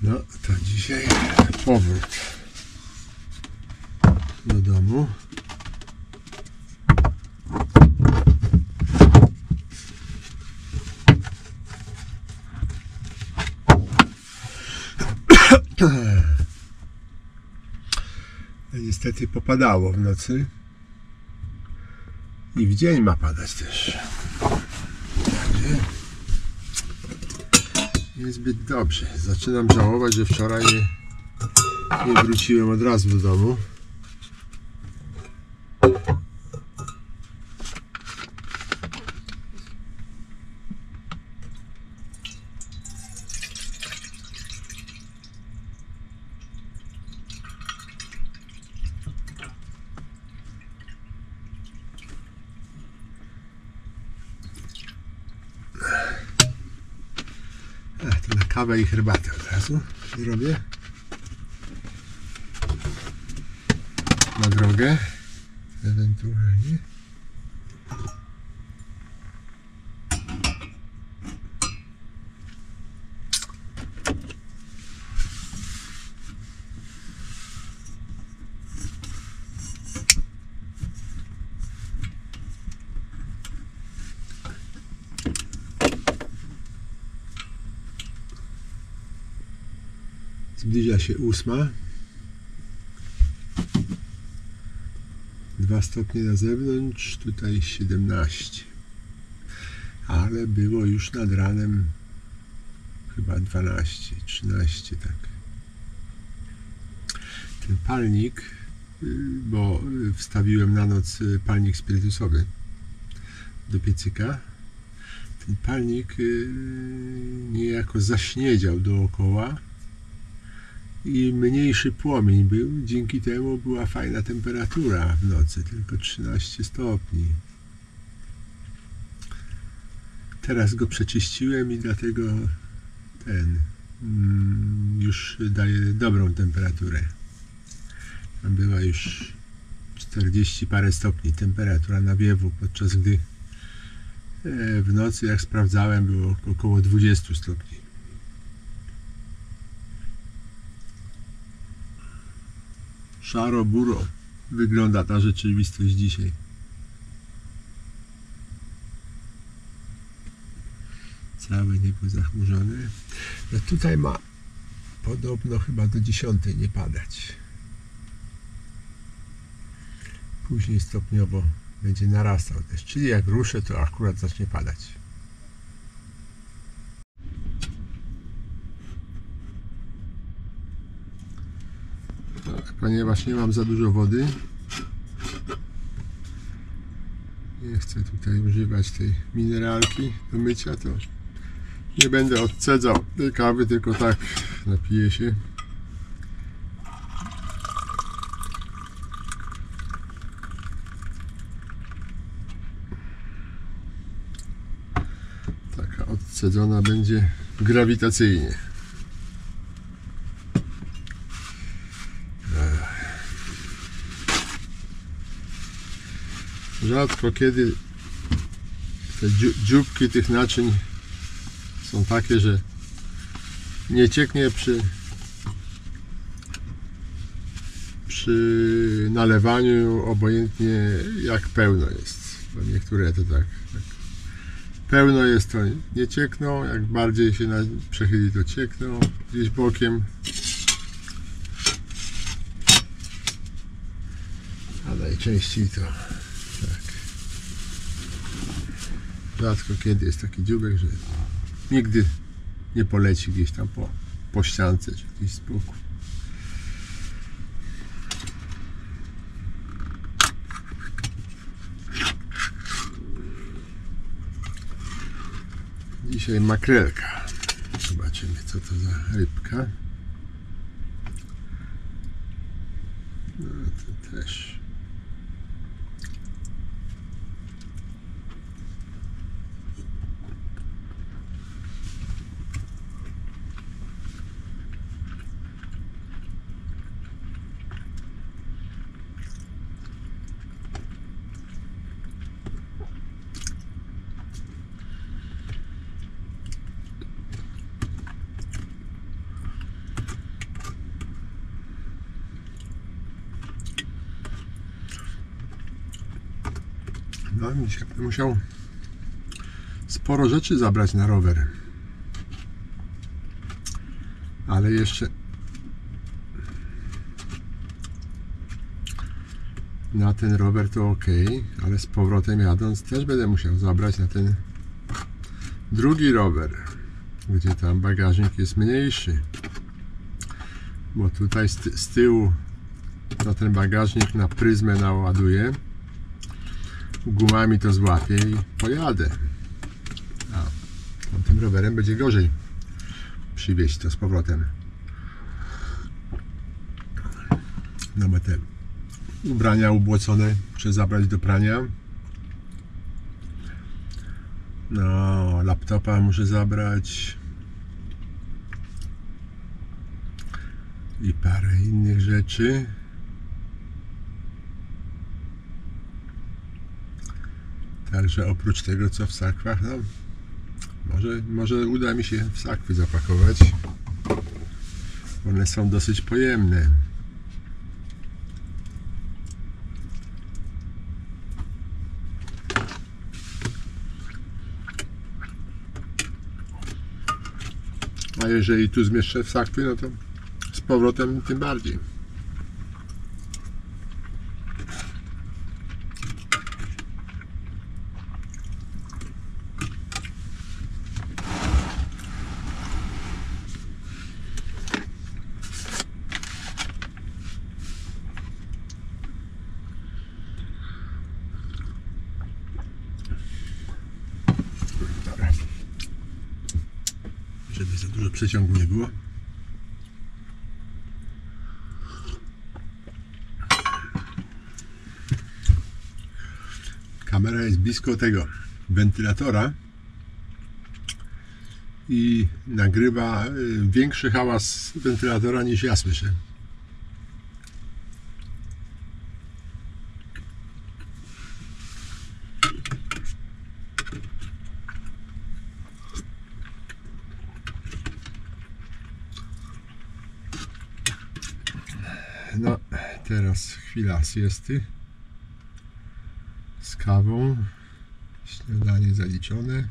No to dzisiaj powrót do domu. Niestety popadało w nocy i w dzień ma padać też. Także niezbyt dobrze. Zaczynam żałować, że wczoraj nie wróciłem od razu do domu. To na kawę i herbatę od razu zrobię. Na drogę ewentualnie. Zbliża się 8. 2 stopnie na zewnątrz, tutaj 17. Ale było już nad ranem chyba 12, 13, tak. Ten palnik, bo wstawiłem na noc palnik spirytusowy do piecyka. Ten palnik niejako zaśniedział dookoła i mniejszy płomień był, dzięki temu była fajna temperatura w nocy, tylko 13 stopni. Teraz go przeczyściłem i dlatego już daje dobrą temperaturę. Tam była już 40 parę stopni temperatura nawiewu, podczas gdy w nocy, jak sprawdzałem, było około 20 stopni. Szaro-buro wygląda ta rzeczywistość dzisiaj. Całe niebo zachmurzone. No tutaj ma podobno chyba do 10 nie padać. Później stopniowo będzie narastał też. Czyli jak ruszę, to akurat zacznie padać. Ponieważ nie mam za dużo wody, nie chcę tutaj używać tej mineralki do mycia, to nie będę odcedzał tej kawy, tylko tak napiję się. Taka odcedzona będzie grawitacyjnie. Rzadko kiedy te dzióbki tych naczyń są takie, że nie cieknie przy nalewaniu, obojętnie jak pełno jest. Bo niektóre to tak pełno jest, to nie ciekną, jak bardziej się przechyli, to ciekną gdzieś bokiem. A najczęściej to rzadko kiedy jest taki dziubek, że nigdy nie poleci gdzieś tam po ściance czy gdzieś z boku. Dzisiaj makrelka. Zobaczymy, co to za rybka. No to też. No, dzisiaj będę musiał sporo rzeczy zabrać na rower. Ale jeszcze na ten rower to ok, ale z powrotem jadąc też będę musiał zabrać na ten drugi rower, gdzie tam bagażnik jest mniejszy, bo tutaj z tyłu na ten bagażnik na pryzmę naładuję, gumami to złapię i pojadę. A tym rowerem będzie gorzej przywieźć to z powrotem. No bo te ubrania ubłocone muszę zabrać do prania. No, laptopa muszę zabrać i parę innych rzeczy. Także oprócz tego co w sakwach, no może uda mi się w sakwy zapakować. One są dosyć pojemne. A jeżeli tu zmieszczę w sakwy, no to z powrotem tym bardziej. Dobra. Żeby za dużo przeciągu nie było. Kamera jest blisko tego wentylatora i nagrywa większy hałas wentylatora niż ja słyszę. No, teraz chwila siesty z kawą, śniadanie zaliczone.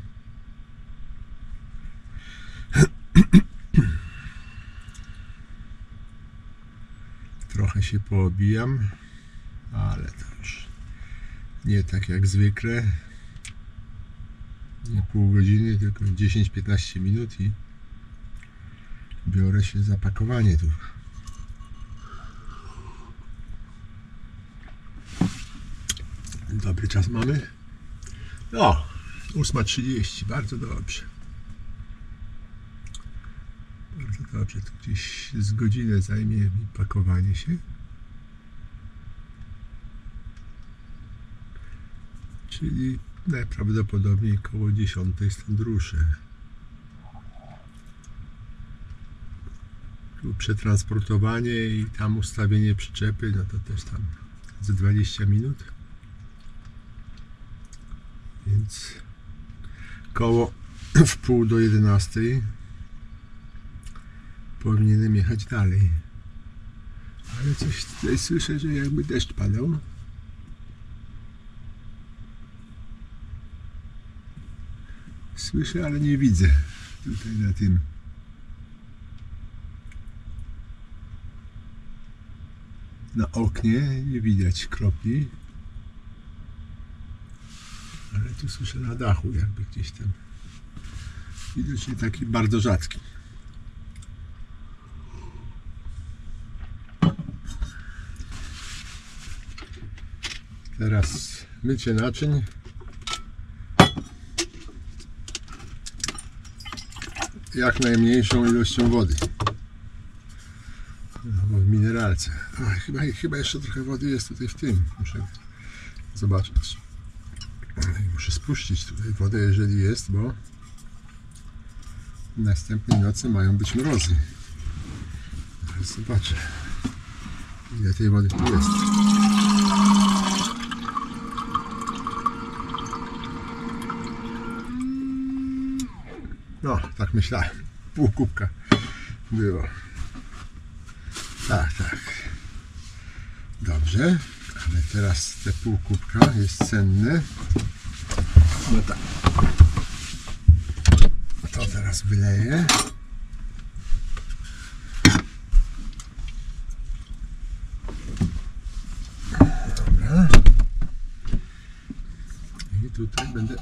Trochę się poobijam, ale to już nie tak jak zwykle, nie pół godziny, tylko 10-15 minut i biorę się za pakowanie tu. Dobry czas mamy. No, 8:30, bardzo dobrze. Bardzo dobrze, tu gdzieś z godzinę zajmie mi pakowanie się. Czyli najprawdopodobniej koło 10 stąd ruszę. Tu przetransportowanie i tam ustawienie przyczepy, no to też tam za 20 minut. Więc koło wpół do 11 powinienem jechać dalej. Ale coś tutaj słyszę, że jakby deszcz padał. Słyszę, ale nie widzę. Tutaj na tym. Na oknie nie widać kropli. Ale tu słyszę na dachu, jakby gdzieś tam. Widocznie taki bardzo rzadki. Teraz mycie naczyń. Jak najmniejszą ilością wody. No, w mineralce. Chyba jeszcze trochę wody jest tutaj w tym. Muszę zobaczyć. Muszę spuścić tutaj wodę, jeżeli jest, bo następnej nocy mają być mrozy. Teraz zobaczę, ile tej wody tu jest. No, tak myślałem. Pół kubka było. Tak. Dobrze. Ale teraz te pół kubka jest cenne. No tak. To teraz wyleję. Dobra. I tutaj będę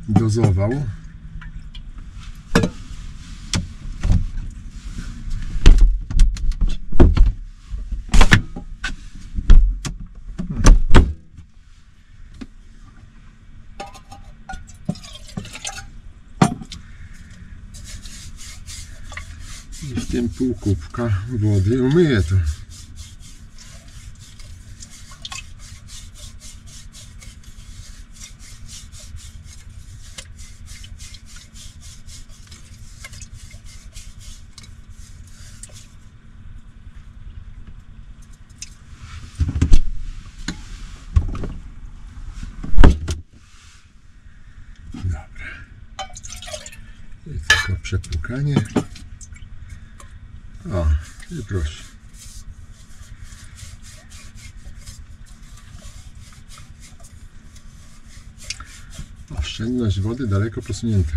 dozował. I w tym pół kubka wody umyję to. Dobra. I tylko przepłukanie. O, i proszę. Oszczędność wody daleko posunięta.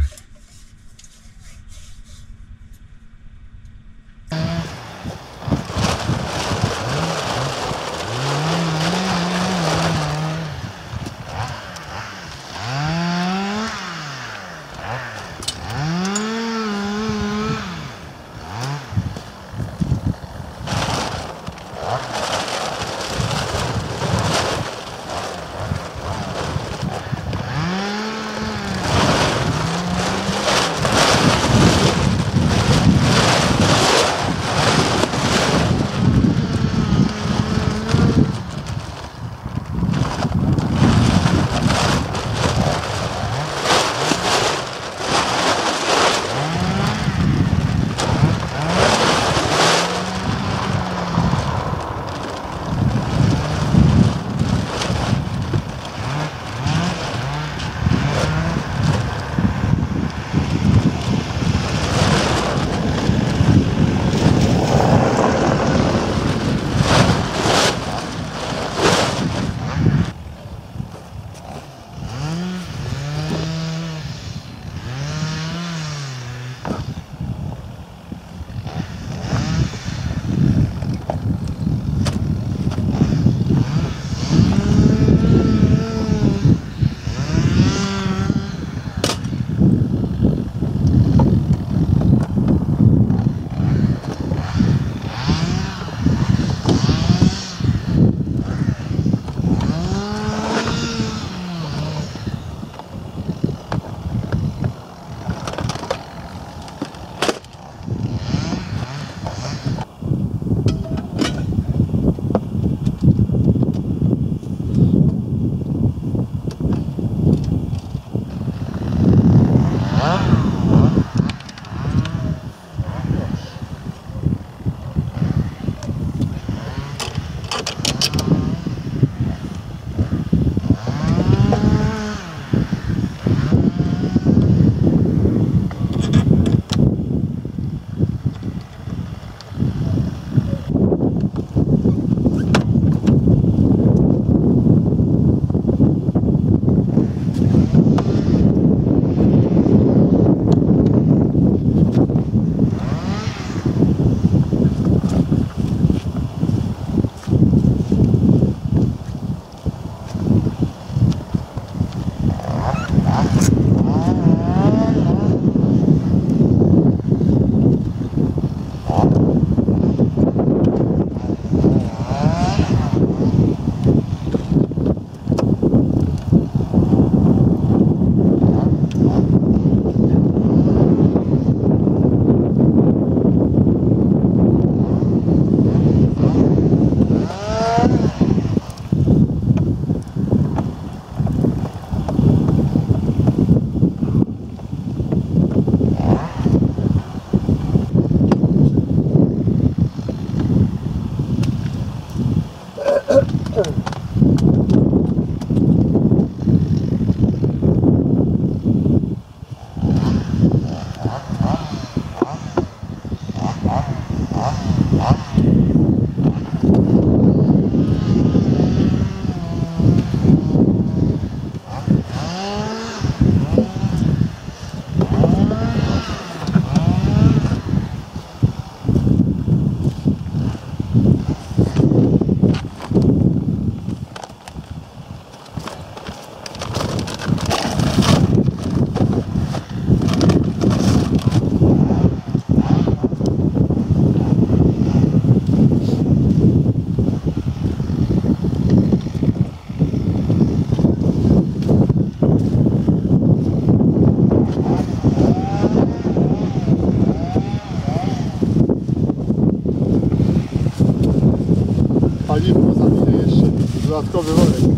dodatkowy worek.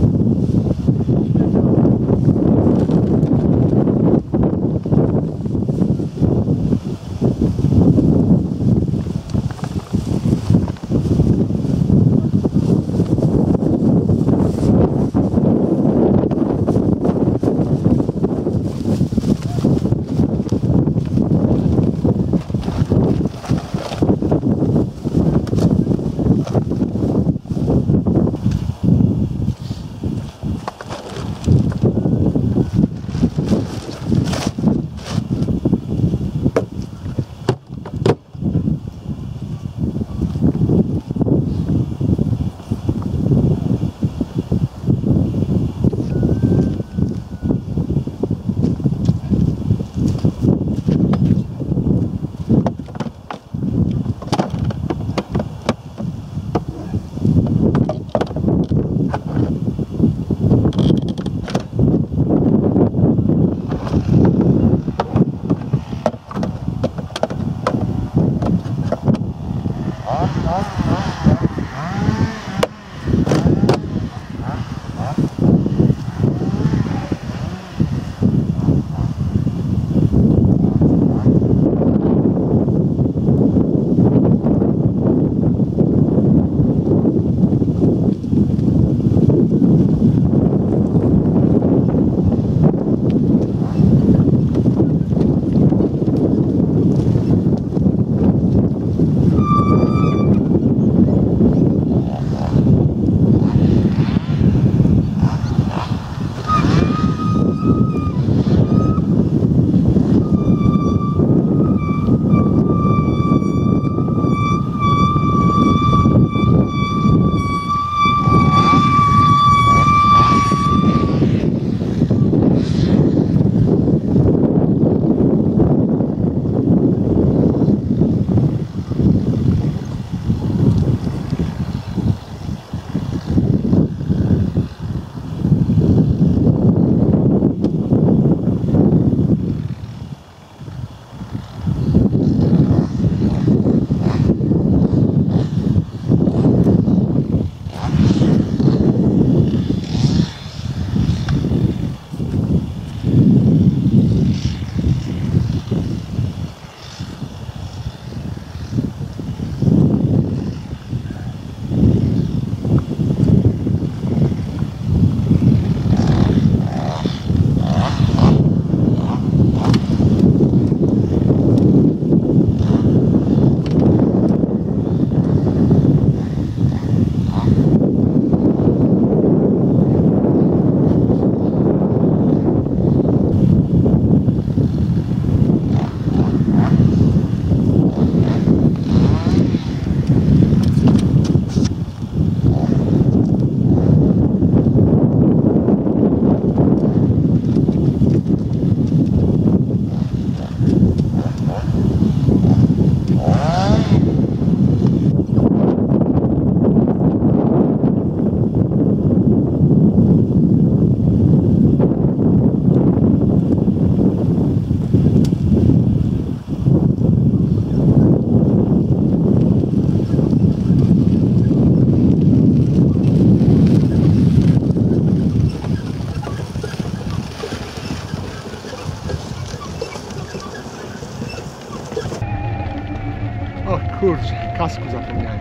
Kurczę, kasku zapomniałem.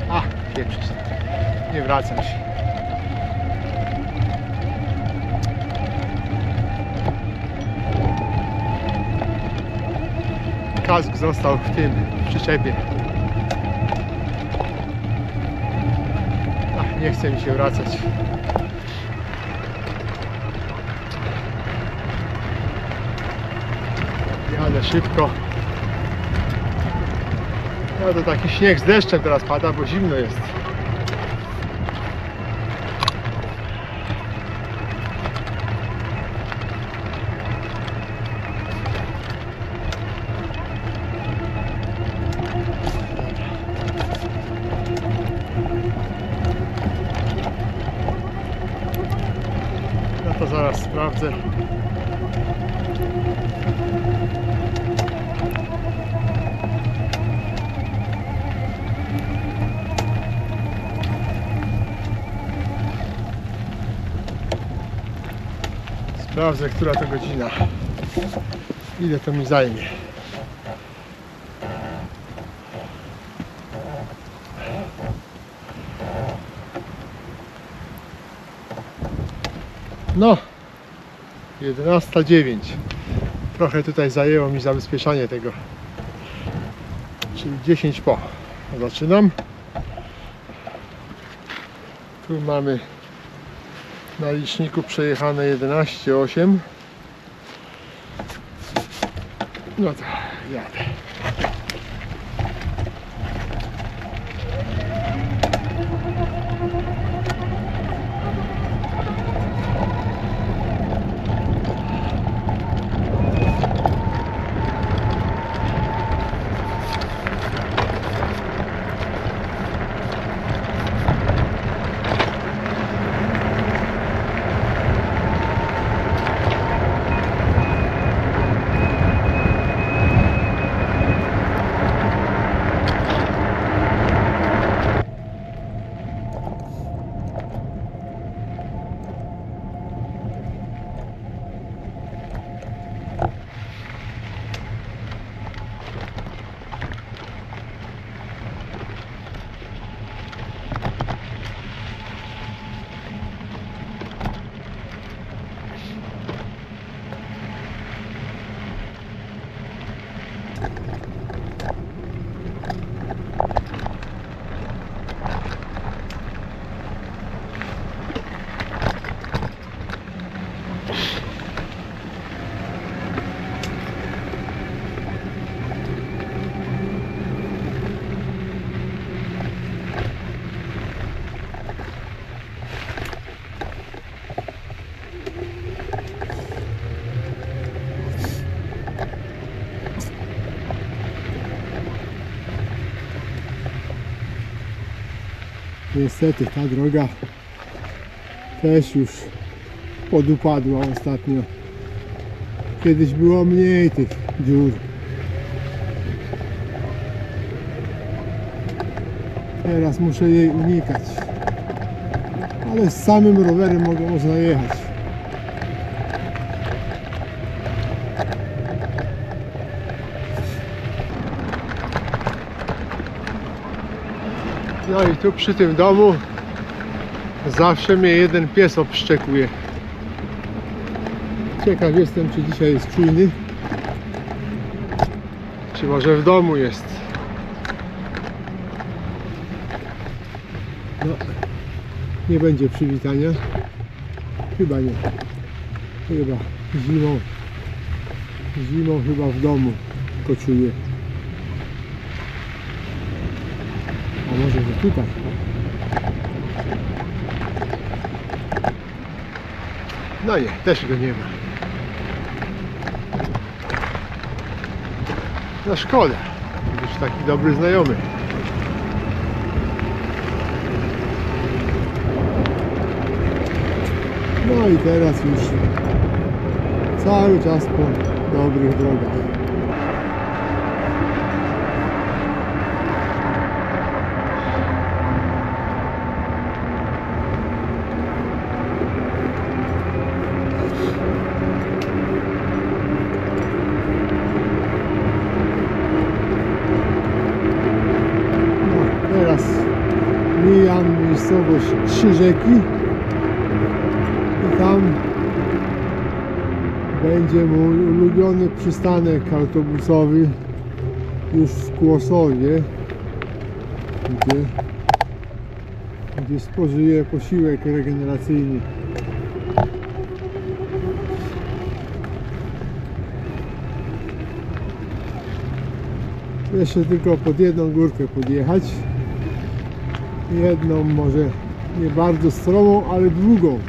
A, pieprzyć. Nie wracam się. Kask został w tym przyczepie. Ach, nie chce mi się wracać. Jadę szybko. No to taki śnieg z deszczem teraz pada, bo zimno jest. No to zaraz sprawdzę. Sprawdzę, która to godzina. Ile to mi zajmie. No, 11:09. Trochę tutaj zajęło mi zabezpieczanie tego. Czyli 10 po. Zaczynam. Tu mamy na liczniku przejechane 11:08. No to jadę. Niestety ta droga też już podupadła ostatnio. Kiedyś było mniej tych dziur. Teraz muszę jej unikać. Ale z samym rowerem można jechać. No i tu przy tym domu zawsze mnie jeden pies obszczekuje. Ciekaw jestem, czy dzisiaj jest czujny, czy może w domu jest. No, nie będzie przywitania. Chyba nie. Chyba zimą chyba w domu koczuje. A może że tutaj? No nie, też go nie ma. No szkoda, już taki dobry znajomy. No i teraz już cały czas po dobrych drogach. Teraz mijam miejscowość Trzy Rzeki i tam będzie mój ulubiony przystanek autobusowy już w Kłosowie, gdzie spożyję posiłek regeneracyjny. Jeszcze tylko pod jedną górkę podjechać. Jedną może nie bardzo stromą, ale długą.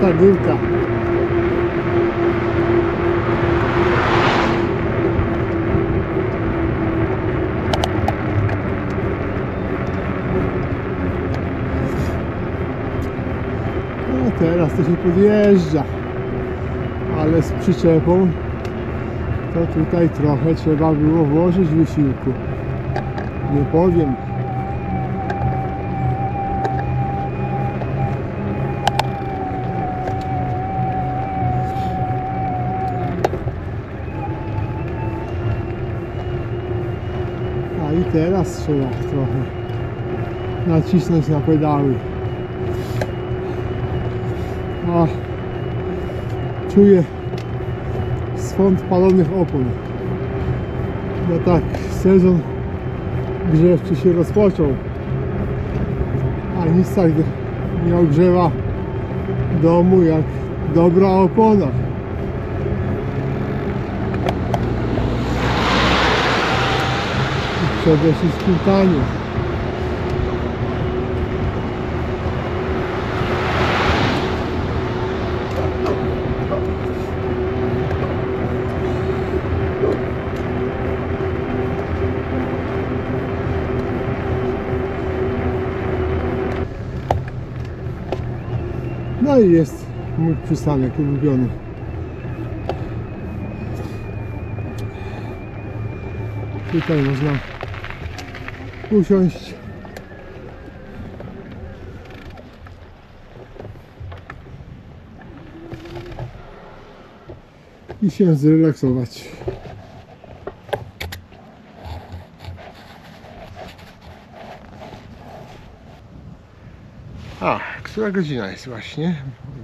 Ta górka teraz to się podjeżdża, ale z przyczepą to tutaj trochę trzeba było włożyć wysiłku, nie powiem. A i teraz trzeba trochę nacisnąć na pedały. O, czuję swąd palonych opon. No tak, sezon grzewczy się rozpoczął, a nic tak nie ogrzewa domu jak dobra opona. I przede wszystkim tanie. No i jest mój przystanek ulubiony. Tutaj można usiąść i się zrelaksować. A, która godzina jest właśnie?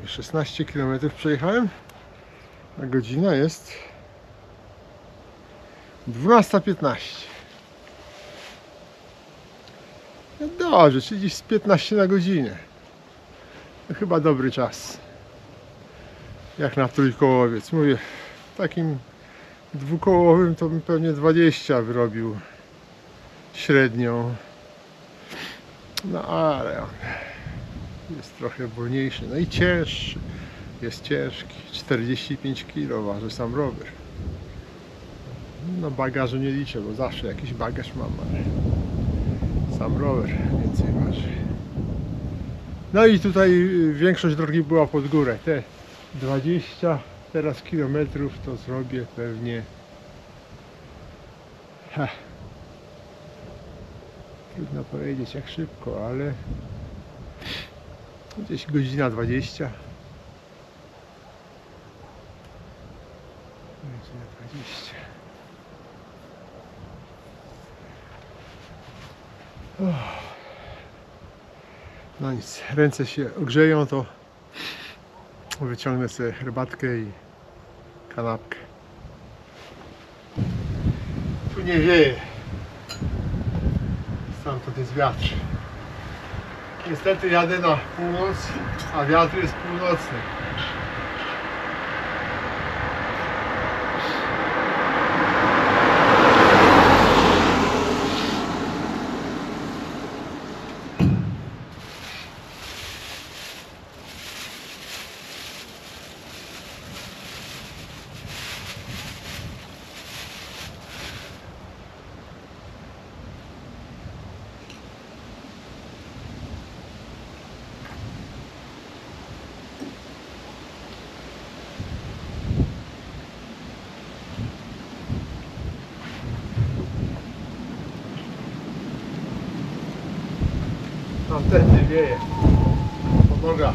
16 km przejechałem, a godzina jest 12:15. No dobrze, czyli gdzieś z 15 na godzinę. To chyba dobry czas. Jak na trójkołowiec. Mówię, takim dwukołowym to bym pewnie 20 wyrobił średnią. No ale on jest trochę wolniejszy, no i cięższy, jest ciężki, 45 kg waży sam rower. No bagażu nie liczę, bo zawsze jakiś bagaż mam, ale sam rower więcej waży. No i tutaj większość drogi była pod górę, te 20 teraz kilometrów to zrobię pewnie trudno powiedzieć jak szybko, ale gdzieś godzina 20. Godzina 20. No nic, ręce się ogrzeją, to wyciągnę sobie herbatkę i kanapkę. Tu nie wieje. Stamtąd jest wiatr. Niestety jadę na północ, a wiatr jest północny. Tamtędy wieje po nogach.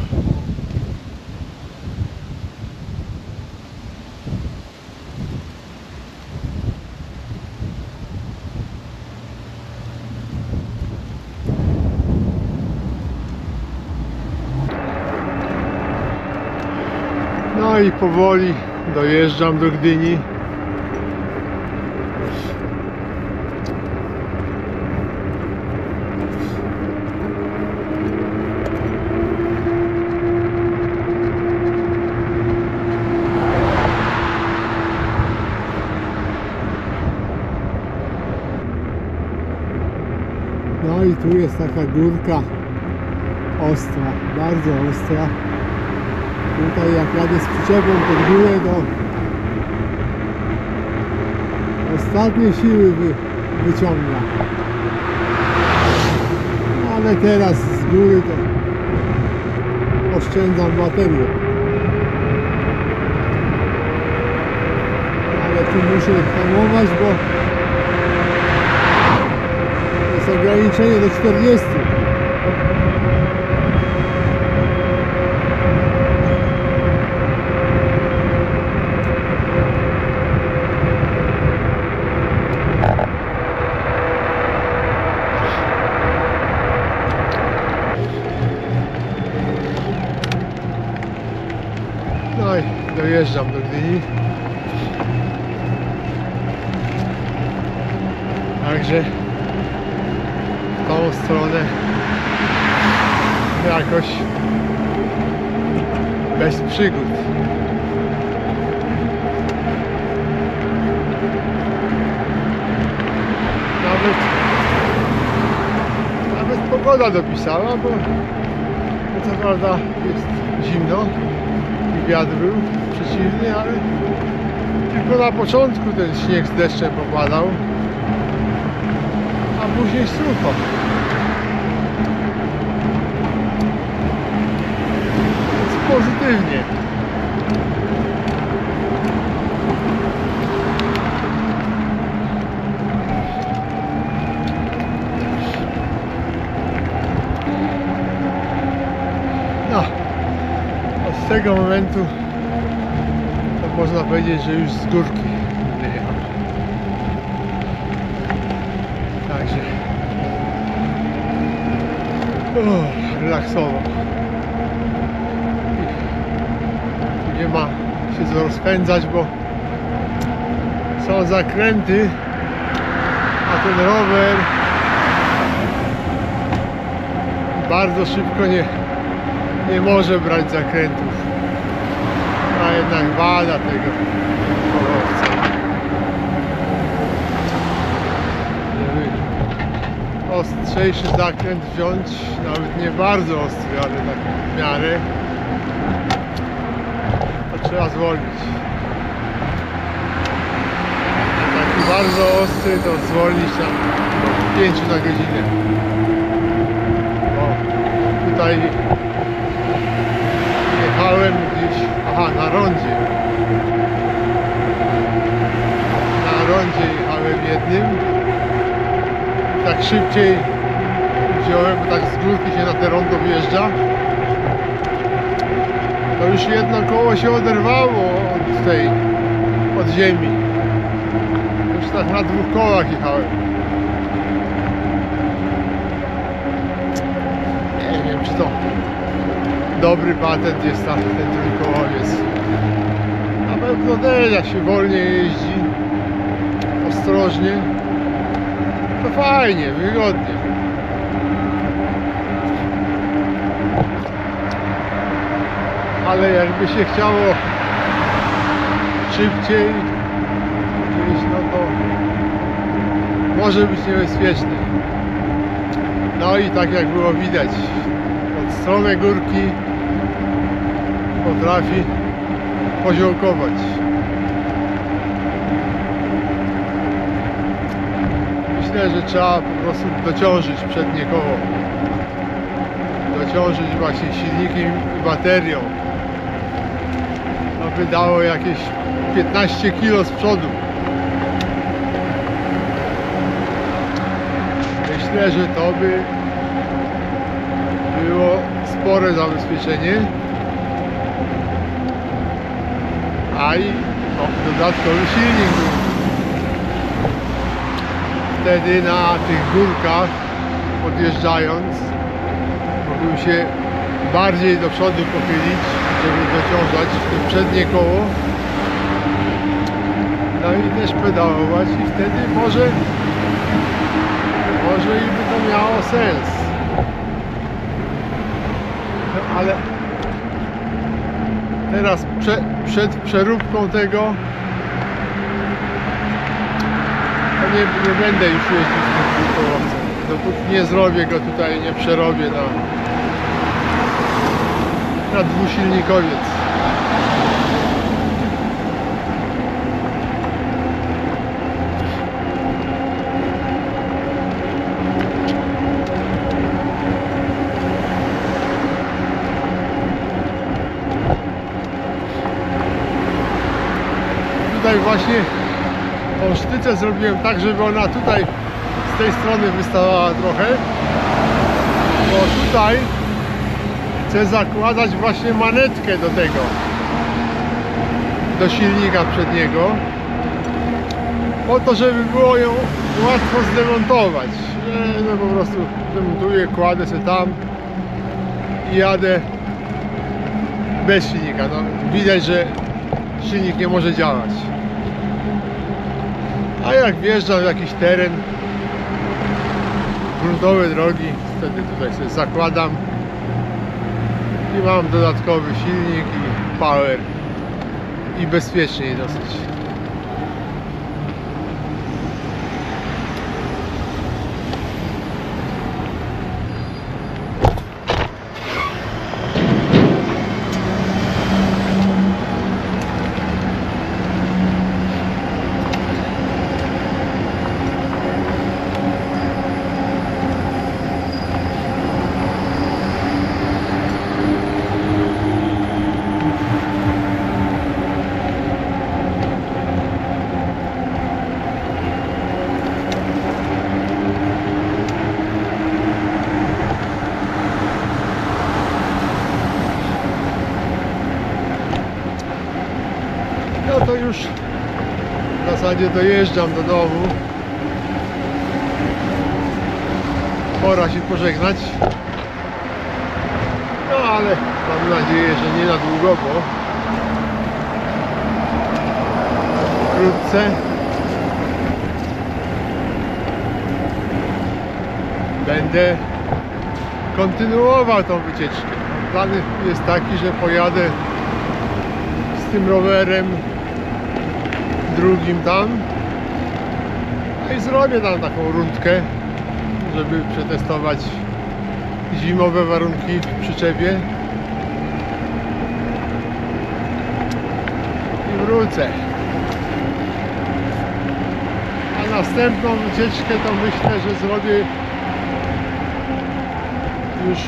No i powoli dojeżdżam do Gdyni. No i tu jest taka górka ostra, bardzo ostra. Tutaj jak jadę z przyczepą pod górę, to ostatnie siły wyciąga. Ale teraz z góry to oszczędzam baterię. Ale tu muszę hamować, bo jest ograniczenie do 40. No i dojeżdżam do Gdyni. Także w tą stronę jakoś bez przygód. Nawet pogoda dopisała, bo co prawda jest zimno i wiatr był przeciwny, ale tylko na początku ten śnieg z deszczem popadał, a później sucho. Jest pozytywnie. No, od tego momentu to można powiedzieć, że już z górki wyjechał. Także relaksowo. Tu nie ma się co rozpędzać, bo są zakręty, a ten rower bardzo szybko nie może brać zakrętów, a jednak wada tego kolowca. Żeby ostrzejszy zakręt wziąć, nawet nie bardzo ostry, ale tak w miarę, to trzeba zwolnić. A taki bardzo ostry to zwolnić na 5 na godzinę. O, tutaj jechałem gdzieś, na rondzie. Na rondzie jechałem jednym. Tak szybciej wziąłem, bo tak z górki się na te rondo wjeżdża. To już jedno koło się oderwało od ziemi. Już tak na 2 kołach jechałem. Nie wiem, czy to dobry patent jest ten trójkołowiec. Na pewno też, jak się wolniej jeździ, ostrożnie, to fajnie, wygodnie. Ale jakby się chciało szybciej gdzieś, no to może być niebezpieczny. No i tak jak było widać, od strony górki potrafi poziołkować. Myślę, że trzeba po prostu dociążyć przednie koło. Dociążyć właśnie silnikiem i baterią. To by dało jakieś 15 kg z przodu. Myślę, że to by było spore zabezpieczenie. A i dodatkowy silnik był. Wtedy na tych górkach podjeżdżając mógłbym się bardziej do przodu pochylić, żeby dociążać w to przednie koło. No i też pedałować i wtedy może i by to miało sens. No, ale teraz przed przeróbką tego to nie będę już jeździł z tym dwukołowcem. Dopóki nie zrobię go tutaj, nie przerobię na dwusilnikowiec. właśnie tą sztycę zrobiłem tak, żeby ona tutaj z tej strony wystawała trochę, bo tutaj chcę zakładać właśnie manetkę do tego, do silnika przedniego, po to, żeby było ją łatwo zdemontować. No po prostu demontuję, kładę sobie tam i jadę bez silnika. No, widać, że silnik nie może działać. A jak wjeżdżam w jakiś teren, gruntowe drogi, wtedy tutaj sobie zakładam i mam dodatkowy silnik i power i bezpieczniej dosyć. No to już w zasadzie dojeżdżam do domu. Pora się pożegnać. No ale mam nadzieję, że nie na długo, bo wkrótce będę kontynuował tą wycieczkę. Plan jest taki, że pojadę z tym rowerem drugim tam, no i zrobię tam taką rundkę, żeby przetestować zimowe warunki w przyczepie i wrócę. A następną wycieczkę to myślę, że zrobię już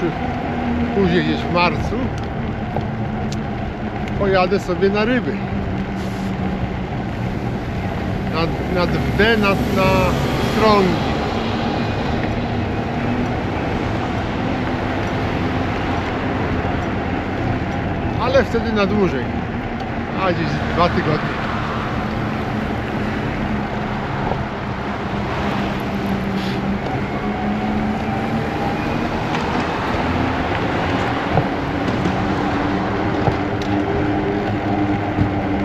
później, gdzieś w marcu. Pojadę sobie na ryby. Nad Wdę, na Strągi. Ale wtedy na dłużej. A gdzieś 2 tygodnie.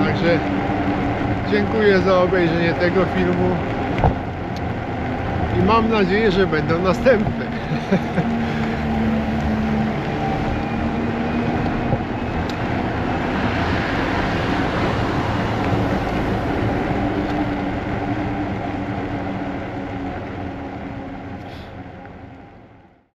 Także dziękuję za obejrzenie tego filmu i mam nadzieję, że będą następne.